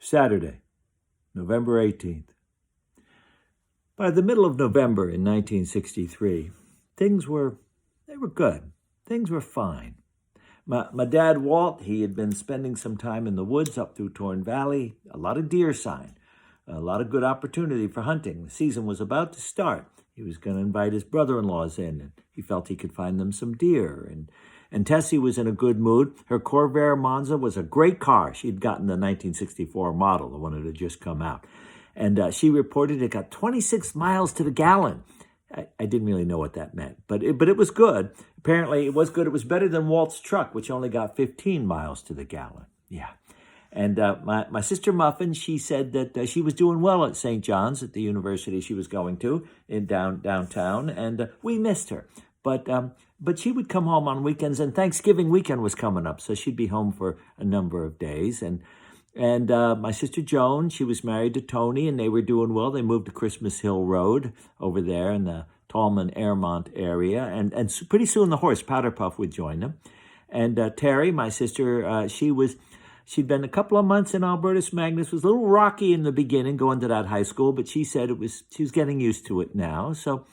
Saturday, November 18th. By the middle of November in 1963, things were good. Things were fine. My dad, Walt, he had been spending some time in the woods up through Torn Valley, a lot of deer sign, a lot of good opportunity for hunting. The season was about to start. He was going to invite his brother-in-laws in, and he felt he could find them some deer. And Tessie was in a good mood. Her Corvair Monza was a great car. She'd gotten the 1964 model, the one that had just come out. And she reported it got 26 miles to the gallon. I didn't really know what that meant, but it was good. Apparently, it was good. It was better than Walt's truck, which only got 15 miles to the gallon. Yeah. And my sister Muffin, she said that she was doing well at St. John's at the university she was going to in downtown, and we missed her. But she would come home on weekends, and Thanksgiving weekend was coming up, so she'd be home for a number of days. And my sister Joan, she was married to Tony, and they were doing well. They moved to Christmas Hill Road over there in the Tallman-Airmont area. And pretty soon the horse, Powder Puff, would join them. And Terry, my sister, she'd been a couple of months in Albertus Magnus. It was a little rocky in the beginning going to that high school, but she said she was getting used to it now. So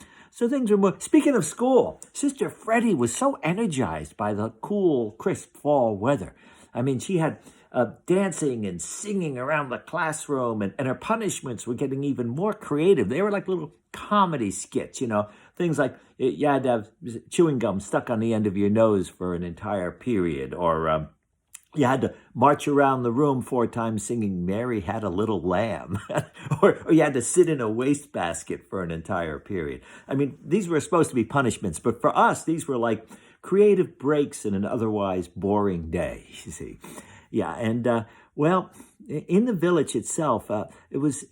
things were more. Speaking of school, Sister Freddie was so energized by the cool, crisp fall weather. I mean, she had dancing and singing around the classroom, and her punishments were getting even more creative. They were like little comedy skits, things like you had to have chewing gum stuck on the end of your nose for an entire period, or you had to march around the room 4 times singing Mary Had a Little Lamb, or you had to sit in a wastebasket for an entire period. I mean, these were supposed to be punishments, but for us, these were like creative breaks in an otherwise boring day, you see. Yeah, and well, in the village itself, there was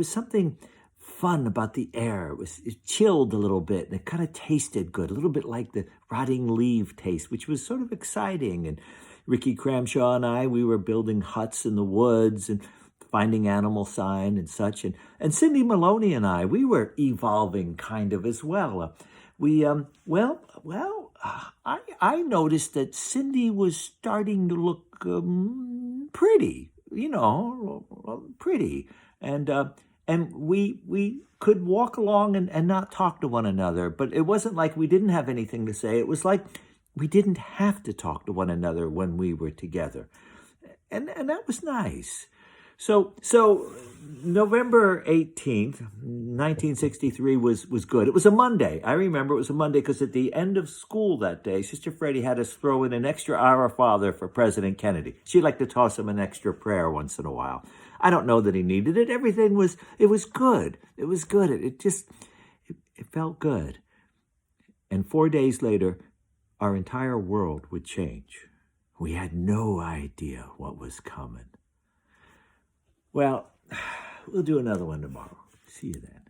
something fun about the air. It chilled a little bit, and it kind of tasted good, a little bit like the rotting leaf taste, which was sort of exciting. And Ricky Cramshaw and I, we were building huts in the woods and finding animal sign and such. And Cindy Maloney and I, we were evolving kind of as well. I noticed that Cindy was starting to look pretty, pretty. And we could walk along and not talk to one another, but it wasn't like we didn't have anything to say. It was like we didn't have to talk to one another when we were together. And that was nice. So November 18th, 1963 was good. It was a Monday. I remember it was a Monday because at the end of school that day, Sister Freddie had us throw in an extra Our Father for President Kennedy. She'd like to toss him an extra prayer once in a while. I don't know that he needed it. It was good. It was good. It felt good. And 4 days later, our entire world would change. We had no idea what was coming. Well, we'll do another one tomorrow. See you then.